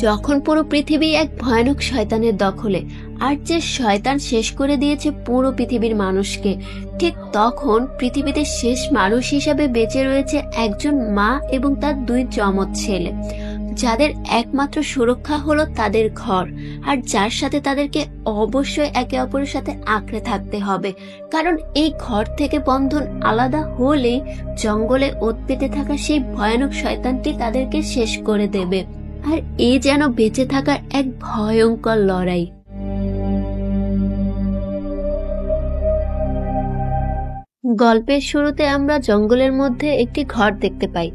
যখন পুরো পৃথিবী এক ভয়ানক শয়তানের দখলে, আর যে শয়তান শেষ করে দিয়েছে পুরো পৃথিবীর মানুষকে, ঠিক তখন পৃথিবীতে শেষ মানুষ হিসেবে বেঁচে রয়েছে একজন মা এবং তার 2 যমজ ছেলে, যাদের একমাত্র সুরক্ষা হলো তাদের ঘর, আর যার সাথে তাদেরকে অবশ্যই একে অপরের সাথে আঁকড়ে থাকতে হবে, কারণ এই ঘর থেকে বন্ধন আলাদা হলেই জঙ্গলে ওত পেতে থাকা সেই ভয়ানক শয়তানটি তাদেরকে শেষ করে দেবে। আর এই যেন বেঁচে থাকার এক ভয়ঙ্কর লড়াই। গল্পের শুরুতে আমরা জঙ্গলের মধ্যে একটি ঘর দেখতে পাই,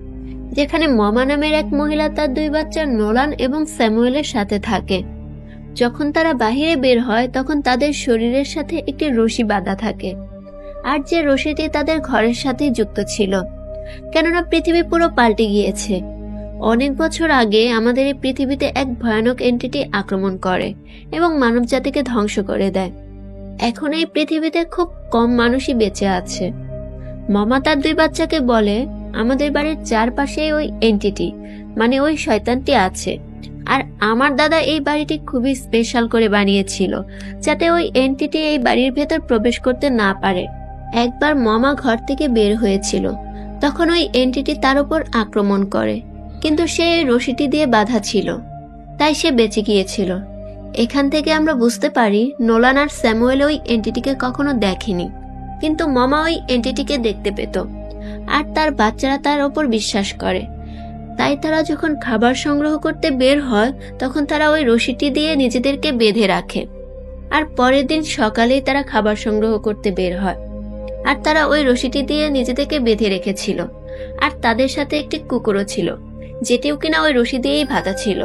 যেখানে মমা নামের এক মহিলা তার 2 বাচ্চা নোলান এবং স্যামুয়েলের সাথে থাকে। যখন তারা বাহিরে বের হয় তখন তাদের শরীরের সাথে একটি রশি বাঁধা থাকে, আর যে রশিটি তাদের ঘরের সাথেই যুক্ত ছিল, কেননা পৃথিবী পুরো পাল্টে গিয়েছে। অনেক বছর আগে আমাদের এই পৃথিবীতে এক ভয়ানক এন্টিটি আক্রমণ করে এবং মানব জাতিকে ধ্বংস করে দেয়। এখন এই পৃথিবীতে খুব কম মানুষই বেঁচে আছে। মামা তার 2 বাচ্চাকে বলে, আমাদের বাড়ির চারপাশে ওই এন্টিটি মানে ওই শয়তানটি আছে, আর আমার দাদা এই বাড়িটি খুবই স্পেশাল করে বানিয়েছিল যাতে ওই এন্টিটি এই বাড়ির ভেতর প্রবেশ করতে না পারে। একবার মামা ঘর থেকে বের হয়েছিল, তখন ওই এন্টিটি তার উপর আক্রমণ করে, কিন্তু সে এই রশিটি দিয়ে বাঁধা ছিল, তাই সে বেঁচে গিয়েছিল। এখান থেকে আমরা বুঝতে পারি নোলান আর স্যামুয়েল ওই এন্টিটিকে কখনো দেখেনি, কিন্তু মামা ওই এন্টিটিকে দেখতে পেত, আর তার বাচ্চারা তার ওপর বিশ্বাস করে। তাই তারা যখন খাবার সংগ্রহ করতে বের হয় তখন তারা ওই রশিটি দিয়ে নিজেদেরকে বেঁধে রাখে, আর পরের দিন সকালেই তারা খাবার সংগ্রহ করতে বের হয়, আর তারা ওই রশিটি দিয়ে নিজেদেরকে বেঁধে রেখেছিল। আর তাদের সাথে একটি কুকুরও ছিল, যেটিও কিনা ওই রশি দিয়েই বাঁধা ছিল।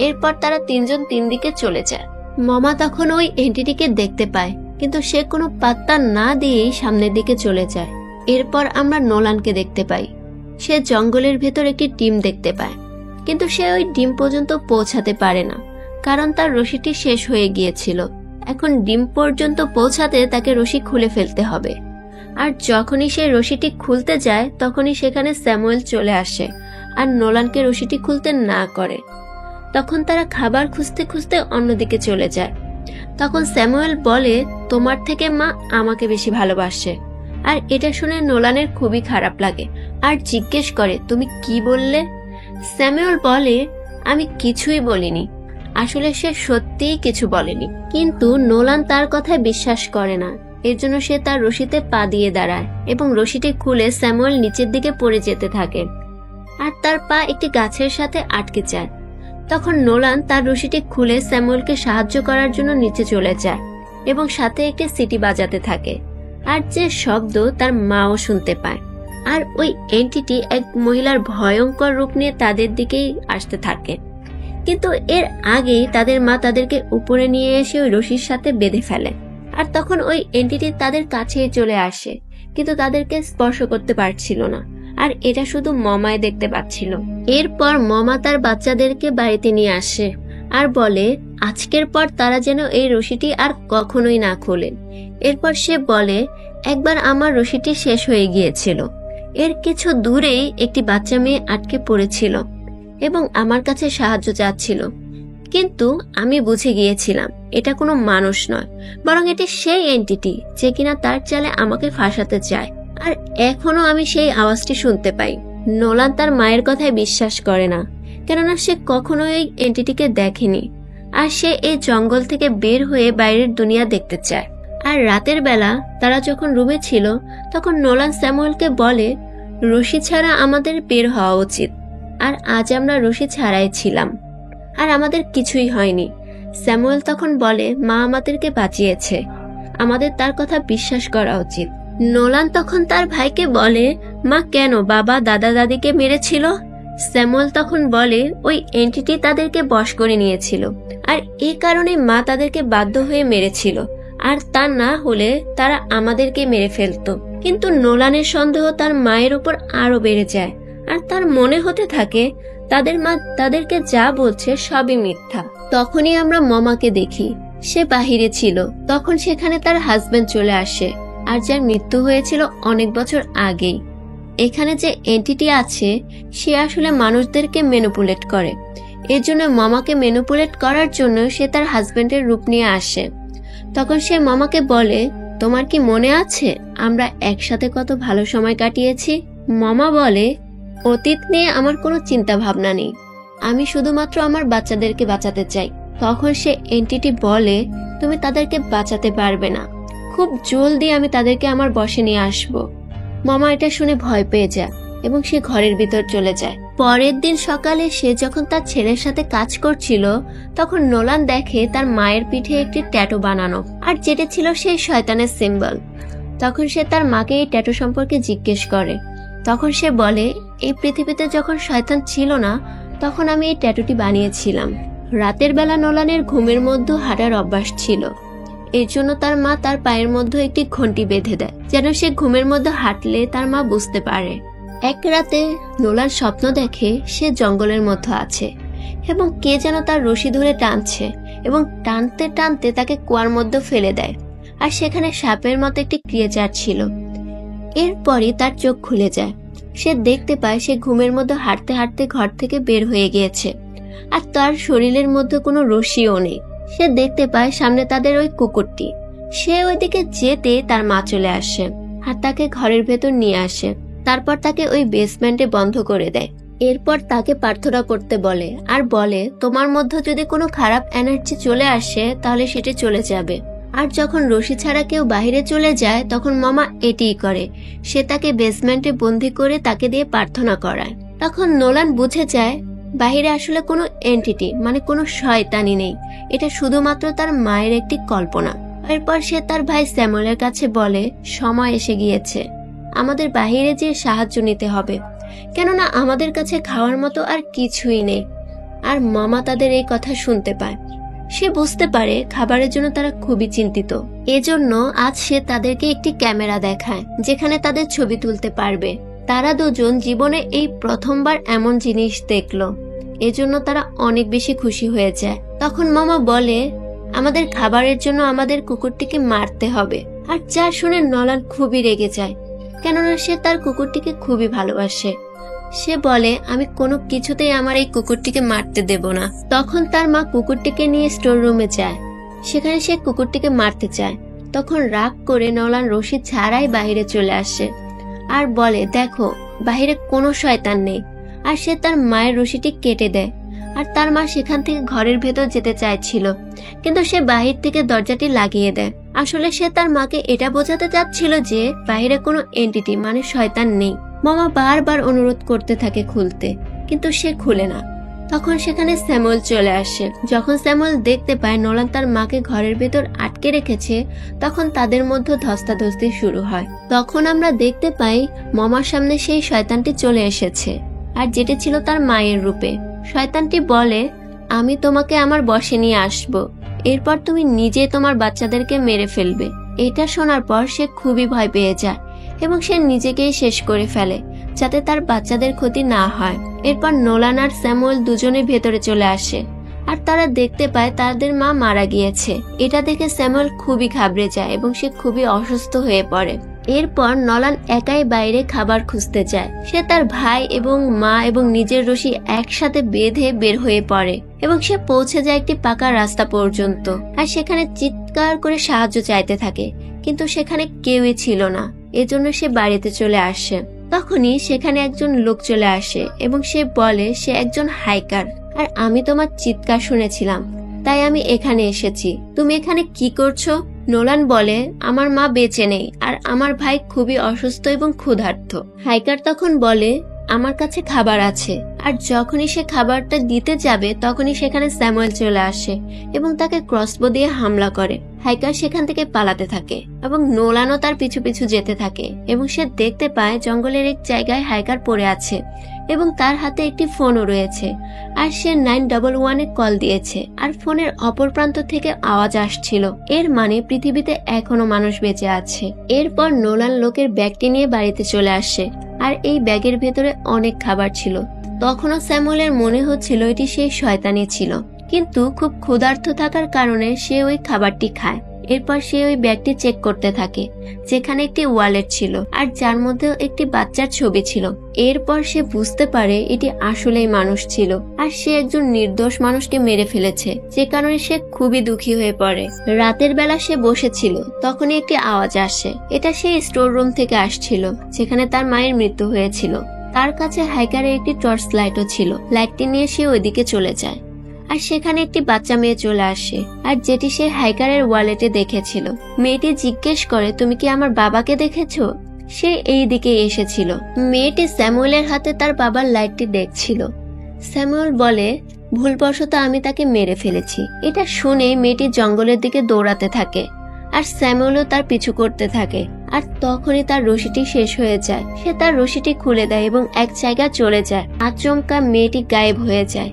এরপর তারা 3 জন 3 দিকে চলে যায়। মামা তখন ওই এন্টিটিকে দেখতে পায়, কিন্তু সে কোনো পাত্তা না দিয়েই সামনের দিকে চলে যায়। এরপর আমরা নোলানকে দেখতে পাই। সে জঙ্গলের ভেতর একটি ডিম দেখতে পায়, কিন্তু সে ওই ডিম পর্যন্ত পৌঁছাতে পারে না, কারণ তার রশিটি শেষ হয়ে গিয়েছিল। এখন ডিম পর্যন্ত পৌঁছাতে তাকে রশি খুলে ফেলতে হবে। আর যখনই সে রশিটি খুলতে যায় তখনই সেখানে স্যামুয়েল চলে আসে আর নোলানকে রশিটি খুলতে না করে। তখন তারা খাবার খুঁজতে খুঁজতে অন্যদিকে চলে যায়। তখন স্যামুয়েল বলে, তোমার থেকে মা আমাকে বেশি ভালোবাসে। আর এটা শুনে নোলানের খুবই খারাপ লাগে আর জিজ্ঞেস করে, তুমি কি বললে? স্যামুয়েল বলে, আমি কিছুই বলিনি। আসলে সে সত্যিই কিছু বলেনি, কিন্তু নোলান তার কথায় বিশ্বাস করে না। এর জন্য সে তার রশিতে পা দিয়ে দাঁড়ায় এবং রশিটি খুলে স্যামুয়েল নিচের দিকে পড়ে যেতে থাকে, আর তার পা একটি গাছের সাথে আটকে যায়। তখন নোলান তার রশিটি খুলে স্যামুয়েলকে সাহায্য করার জন্য নিচে চলে যায় এবং সাথে একটি সিটি বাজাতে থাকে, আর যে শব্দ তার মাও শুনতে পায়। আর ওই এন্টিটি এক মহিলার ভয়ঙ্কর রূপ নিয়ে তাদের দিকেই আসতে থাকে, কিন্তু এর আগেই তাদের মা তাদেরকে উপরে নিয়ে এসে ওই রশির সাথে বেঁধে ফেলে। আর তখন ওই এন্টিটি তাদের কাছেই চলে আসে, কিন্তু তাদেরকে স্পর্শ করতে পারছিল না, আর এটা শুধু মমাই দেখতে পাচ্ছিল। এরপর মমা তার বাচ্চাদেরকে বাড়িতে নিয়ে আসে আর বলে, আজকের পর তারা যেন এই রশিটি আর কখনোই না খোলেন। এরপর সে বলে, একবার আমার রশিটি শেষ হয়ে গিয়েছিল। এর কিছু দূরেই একটি বাচ্চা মেয়ে আটকে পড়েছিল এবং আমার কাছে সাহায্য চাচ্ছিল, কিন্তু আমি বুঝে গিয়েছিলাম এটা কোনো মানুষ নয়, বরং এটি সেই এন্টিটি যে কিনা তার চালে আমাকে ফাঁসাতে চায়। আর এখনো আমি সেই আওয়াজটি শুনতে পাই। নোলান তার মায়ের কথায় বিশ্বাস করে না, কেননা সে কখনো এই এন্টিটিকে দেখেনি, আর সে এই জঙ্গল থেকে বের হয়ে বাইরের দুনিয়া দেখতে চায়। আর রাতের বেলা তারা যখন রুমে ছিল তখন নোলান স্যামুয়েলকে বলে, রশি ছাড়া আমাদের বের হওয়া উচিত। আর আজ আমরা রশি ছাড়াই ছিলাম আর আমাদের কিছুই হয়নি। স্যামুয়েল তখন বলে, মা আমাদেরকে বাঁচিয়েছে, আমাদের তার কথা বিশ্বাস করা উচিত। নোলান তখন তার ভাইকে বলে, মা কেন বাবা দাদা দাদিকে মেরেছিল? স্যামুয়েল তখন বলে, ওই এন্টিটি তাদেরকে বশ করে নিয়েছিল, আর এই কারণে মা তাদেরকে বাধ্য হয়ে মেরেছিল, আর তা না হলে তারা আমাদেরকে মেরে ফেলতো। কিন্তু নোলানের সন্দেহ তার মায়ের উপর আরো বেড়ে যায়, আর তার মনে হতে থাকে তাদের মা তাদেরকে যা বলছে সবই মিথ্যা। তখনই আমরা মমাকে দেখি, সে বাহিরে ছিল। তখন সেখানে তার হাজবেন্ড চলে আসে, আর যার মৃত্যু হয়েছিল অনেক বছর আগেই। এখানে যে এন্টিটি আছে সে আসলে মানুষদেরকে ম্যানিপুলেট করে এর জন্য মামাকে ম্যানিপুলেট করার জন্য সে তার হাজবেন্ডের রূপ নিয়ে আসে। তখন সে মামাকে বলে, তোমার কি মনে আছে আমরা একসাথে কত ভালো সময় কাটিয়েছি? মামা বলে, অতীত নিয়ে আমার কোনো চিন্তা ভাবনা নেই, আমি শুধুমাত্র আমার বাচ্চাদেরকে বাঁচাতে চাই। তখন সে এন্টিটি বলে, তুমি তাদেরকে বাঁচাতে পারবে না, খুব জলদি আমি তাদেরকে আমার বশে নিয়ে আসব। মামা এটা শুনে ভয় পেয়ে যায় এবং সে ঘরের ভিতর চলে যায়। পরের দিন সকালে সে যখন তার ছেলের সাথে কাজ করছিল, তখন নোলান দেখে তার মায়ের পিঠে একটি ট্যাটু বানানো, আর যেটা ছিল সেই শয়তানের সিম্বল। তখন সে তার মাকে এই ট্যাটু সম্পর্কে জিজ্ঞেস করে। তখন সে বলে, এই পৃথিবীতে যখন শয়তান ছিল না তখন আমি এই ট্যাটুটি বানিয়েছিলাম। রাতের বেলা নোলানের ঘুমের মধ্যে হাঁটার অভ্যাস ছিল, এর জন্য তার মা তার পায়ের মধ্যে একটি ঘন্টি বেঁধে দেয় যেন সে ঘুমের মধ্যে হাঁটলে তার মা বুঝতে পারে। এক রাতে নোলান স্বপ্ন দেখে সে জঙ্গলের মধ্যে আছে এবং কে যেন তার রশি ধরে টানছে এবং টানতে টানতে তাকে কুয়ার মধ্যে ফেলে দেয়, আর সেখানে সাপের মতো একটি ক্রিয়েচার ছিল। এরপরই তার চোখ খুলে যায়, সে দেখতে পায় সে ঘুমের মধ্যে হাঁটতে হাঁটতে ঘর থেকে বের হয়ে গিয়েছে, আর তার শরীরের মধ্যে কোনো রশিও নেই। সে দেখতে পায় সামনে তাদের ওই কুকুরটি। সে ওইদিকে যেতে তার মা চলে আসে আর তাকে ঘরের ভেতর নিয়ে আসে। তারপর তাকে ওই বেসমেন্টে বন্ধ করে দেয়। এরপর তাকে প্রার্থনা করতে বলে আর বলে, তোমার মধ্যে যদি কোনো খারাপ এনার্জি চলে আসে তাহলে সেটা চলে যাবে। আর যখন রশি ছাড়া কেউ বাইরে চলে যায় তখন মামা এটিই করে, সে তাকে বেসমেন্টে বন্দি করে তাকে দিয়ে প্রার্থনা করায়। তখন নোলান বুঝে যায় বাহিরে আসলে কোনো এন্টিটি মানে কোনো শয়তানি নেই, এটা শুধুমাত্র তার মায়ের একটি কল্পনা। এরপর সে তার ভাই স্যামুয়েলের কাছে বলে, সময় এসে গিয়েছে, আমাদের বাহিরে যে সাহায্য নিতে হবে, কেননা আমাদের কাছে খাওয়ার মতো আর কিছুই নেই। আর মামা তাদের এই কথা শুনতে পায়। সে বুঝতে পারে খাবারের জন্য তারা খুবই চিন্তিত। এজন্য আজ সে তাদেরকে একটি ক্যামেরা দেখায় যেখানে তাদের ছবি তুলতে পারবে। তারা দুজন জীবনে এই প্রথমবার এমন জিনিস দেখলো, এজন্য তারা অনেক বেশি খুশি হয়ে যায়। তখন মামা বলে, আমাদের খাবারের জন্য আমাদের কুকুরটিকে মারতে হবে। আর যা শুনে নোলান খুবই রেগে যায়, কেননা সে তার কুকুরটিকে খুবই ভালোবাসে। সে বলে, আমি কোনো কিছুতেই আমার এই কুকুরটিকে মারতে দেব না। তখন তার মা কুকুরটিকে নিয়ে স্টোর রুমে যায়, সেখানে সে কুকুরটিকে মারতে চায়। তখন রাগ করে নোলান রশি ছাড়াই বাইরে চলে আসে আর বলে, দেখো বাহিরে কোনো শয়তান নেই। আর সে তার মায়ের রশিটি কেটে দেয়। আর তার মা সেখান থেকে ঘরের ভেতর যেতে চাইছিল, কিন্তু সে বাহির থেকে দরজাটি লাগিয়ে দেয়। আসলে সে তার মাকে এটা বোঝাতে চাচ্ছিল যে বাহিরে কোনো এন্টিটি মানে শয়তান নেই। মামা বারবার অনুরোধ করতে থাকে খুলতে, কিন্তু সে খুলে না। তখন সেখানে স্যামুয়েল চলে আসে। যখন স্যামুয়েল দেখতে পায় নোলান তার মাকে ঘরের ভেতর আটকে রেখেছে, তখন তাদের মধ্যে ধস্তাধস্তি শুরু হয়। তখন আমরা দেখতে পাই মামার সামনে সেই শয়তানটি চলে এসেছে, আর যেটা ছিল তার মায়ের রূপে। শয়তানটি বলে, আমি তোমাকে আমার বশে নিয়ে আসব, এরপর তুমি নিজে তোমার বাচ্চাদেরকে মেরে ফেলবে। এটা শোনার পর সে খুবই ভয় পেয়ে যায় এবং সে নিজেকেই শেষ করে ফেলে যাতে তার বাচ্চাদের ক্ষতি না হয়। এরপর নোলান আর স্যামুয়েল দুজনে ভেতরে চলে আসে আর তারা দেখতে পায় তাদের মা মারা গিয়েছে। এটা দেখে স্যামুয়েল খুবই ঘাবড়ে যায় এবং সে খুবই অসুস্থ হয়ে পড়ে। এরপর নোলান একাই বাইরে খাবার খুঁজতে যায়। সে তার ভাই এবং মা এবং নিজের রশি একসাথে বেঁধে বের হয়ে পড়ে এবং সে পৌঁছে যায় একটি পাকা রাস্তা পর্যন্ত। আর সেখানে চিৎকার করে সাহায্য চাইতে থাকে, কিন্তু সেখানে কেউই ছিল না। এজন্য সে বাড়িতে চলে আসে। তখনই সেখানে একজন লোক চলে আসে এবং সে বলে সে একজন হাইকার, আর আমি তোমার চিৎকার শুনেছিলাম তাই আমি এখানে এসেছি। তুমি এখানে কি করছো? নোলান বলে, আমার মা বেঁচে নেই আর আমার ভাই খুবই অসুস্থ এবং ক্ষুধার্ত। হাইকার তখন বলে, আমার কাছে খাবার আছে। আর যখনই সে খাবারটা দিতে যাবে তখনই সেখানে স্যামুয়েল চলে আসে এবং তাকে ক্রসবো দিয়ে হামলা করে। হাইকার সেখান থেকে পালাতে থাকে এবং নোলানও তার পিছু পিছু যেতে থাকে এবং সে দেখতে পায় জঙ্গলের এক জায়গায় হাইকার পড়ে আছে এবং তার হাতে একটি ফোনও রয়েছে। আর সে 911-এ কল দিয়েছে আর ফোনের অপর প্রান্ত থেকে আওয়াজ আসছিল, এর মানে পৃথিবীতে এখনো মানুষ বেঁচে আছে। এরপর নোলান লোকের ব্যাগটি নিয়ে বাড়িতে চলে আসে আর এই ব্যাগের ভেতরে অনেক খাবার ছিল। তখনও স্যামুয়েলের মনে হচ্ছিল এটি সেই শয়তানি ছিল, কিন্তু খুব ক্ষুধার্ত থাকার কারণে সে ওই খাবারটি খায়। এরপর সে ওই ব্যাগটি চেক করতে থাকে, যেখানে একটি ওয়ালেট ছিল আর যার মধ্যে একটি বাচ্চার ছবি ছিল। এরপর সে বুঝতে পারে এটি আসলেই মানুষ ছিল আর সে একজন নির্দোষ মানুষকে মেরে ফেলেছে, যে কারণে সে খুবই দুঃখী হয়ে পড়ে। রাতের বেলা সে বসেছিল, তখনই একটি আওয়াজ আসে। এটা সেই স্টোর রুম থেকে আসছিল, যেখানে তার মায়ের মৃত্যু হয়েছিল। তার কাছে হাইকারের একটি টর্চ লাইটও ছিল। লাইটটি নিয়ে সে ওইদিকে চলে যায় আর সেখানে একটি বাচ্চা মেয়ে চলে আসে, আর যেটি সে হাইকারের ওয়ালেটে দেখেছিল। মেয়েটি জিজ্ঞেস করে, তুমি কি আমার বাবাকে দেখেছো? সে এই দিকে এসেছিল। মেয়েটি স্যামুয়েলের হাতে তার বাবার লাইটটি দেখছিল। স্যামুয়েল বলে, ভুলবশত আমি তাকে মেরে ফেলেছি। এটা শুনে মেয়েটি জঙ্গলের দিকে দৌড়াতে থাকে আর স্যামুয়েলও তার পিছু করতে থাকে। আর তখনই তার রশিটি শেষ হয়ে যায়। সে তার রশিটি খুলে দেয় এবং এক জায়গায় চলে যায়। আচমকা মেয়েটি গায়েব হয়ে যায়।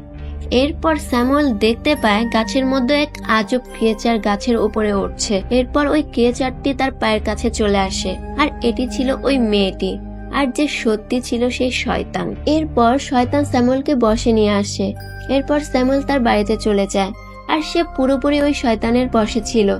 এরপর স্যামুয়েল দেখতে পায় গাছের মধ্যে এক আজব ক্রিয়েচার গাছের উপরে উঠছে। এরপর ওই ক্রিয়েচারটি তার পায়ের কাছে চলে আসে আর এটি ছিল ওই মেয়েটি, আর যে সত্যি ছিল সেই শয়তান। এরপর শয়তান স্যামুয়েলকে বশে নিয়ে আসে। এরপর স্যামুয়েল তার বাড়িতে চলে যায় আর সে পুরোপুরি ওই শয়তানের বশে ছিল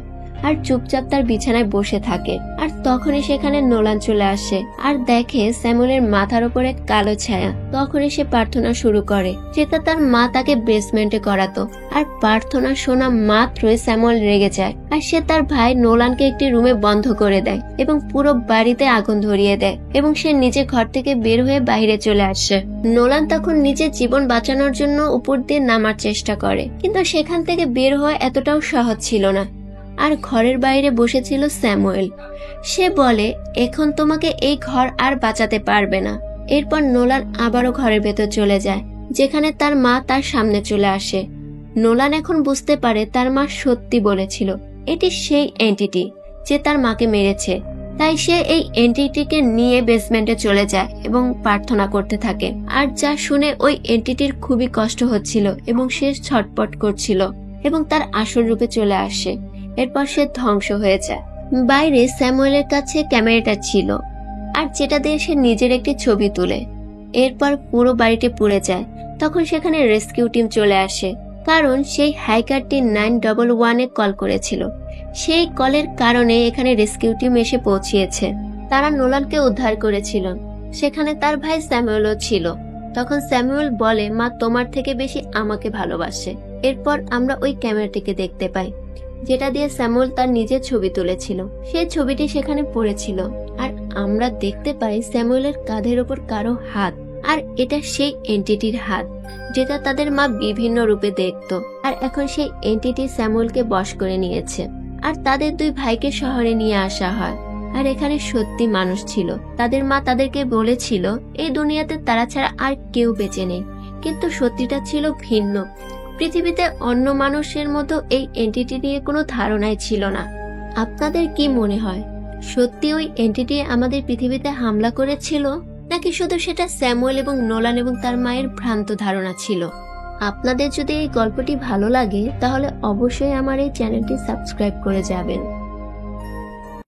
আর চুপচাপ তার বিছানায় বসে থাকে। আর তখনই সেখানে নোলান চলে আসে আর দেখে স্যামুয়েলের মাথার উপর এক কালো ছায়া। তখনই সে প্রার্থনা শুরু করে, যেটা তার মা তাকে বেসমেন্টে করাতো। আর প্রার্থনা শোনা মাত্রই স্যামুয়েল রেগে যায় আর সে তার ভাই নোলানকে একটি রুমে বন্ধ করে দেয় এবং পুরো বাড়িতে আগুন ধরিয়ে দেয় এবং সে নিজে ঘর থেকে বের হয়ে বাইরে চলে আসে। নোলান তখন নিজের জীবন বাঁচানোর জন্য উপর দিয়ে নামার চেষ্টা করে, কিন্তু সেখান থেকে বের হওয়া এতটাও সহজ ছিল না। আর ঘরের বাইরে বসেছিল স্যামুয়েল। সে বলে, এখন তোমাকে এই ঘর আর বাঁচাতে পারবে না। এরপর নোলান আবারও ঘরের ভেতর চলে যায়, যেখানে তার মা তার সামনে চলে আসে। নোলান এখন বুঝতে পারে তার মা সত্যি বলেছিল, এটি সেই এন্টিটি যে তার মাকে মেরেছে। তাই সে এই এন্টিটিকে নিয়ে বেসমেন্টে চলে যায় এবং প্রার্থনা করতে থাকে। আর যা শুনে ওই এন্টিটির খুবই কষ্ট হচ্ছিল এবং সে ছটপট করছিল এবং তার আসল রূপে চলে আসে। এরপর সে ধ্বংস হয়ে যায়। বাইরে স্যামুয়েলের কাছে ক্যামেরাটা ছিল, আর যেটা দিয়ে সে নিজের একটি ছবি তুলে। এরপর পুরো বাড়িটি পুড়ে যায়। তখন সেখানে রেস্কিউ টিম চলে আসে, কারণ সেই হাইকারটি 911-এ কল করেছিল। সেই কলের কারণে এখানে রেস্কিউ টিম এসে পৌঁছিয়েছে। তারা নোলানকে উদ্ধার করেছিল। সেখানে তার ভাই স্যামুয়েলও ছিল। তখন স্যামুয়েল বলে, মা তোমার থেকে বেশি আমাকে ভালোবাসে। এরপর আমরা ওই ক্যামেরাটিকে দেখতে পাই, যেটা দিয়ে স্যামুয়েল তার নিজের ছবি তুলেছিল। সেই ছবিটি সেখানে পড়েছিল আর আমরা দেখতে পাই স্যামুয়েলের কাঁধের ওপর কারো হাত, আর এটা সেই এন্টিটির হাত যেটা তাদের মা বিভিন্ন রূপে দেখতো। আর এখন সেই এন্টিটি স্যামুয়েলকে বশ করে নিয়েছে আর তাদের দুই ভাইকে শহরে নিয়ে আসা হয়। আর এখানে সত্যি মানুষ ছিল। তাদের মা তাদেরকে বলেছিল এই দুনিয়াতে তারা ছাড়া আর কেউ বেঁচে নেই, কিন্তু সত্যিটা ছিল ভিন্ন। পৃথিবীতে অন্য মানুষের মতো এই এন্টিটি নিয়ে কোনো ধারণাই ছিল না। আপনাদের কি মনে হয়, সত্যি ওই এন্টিটি আমাদের পৃথিবীতে হামলা করেছিল, নাকি শুধু সেটা স্যামুয়েল এবং নোলান এবং তার মায়ের ভ্রান্ত ধারণা ছিল? আপনাদের যদি এই গল্পটি ভালো লাগে তাহলে অবশ্যই আমার এই চ্যানেলটি সাবস্ক্রাইব করে যাবেন।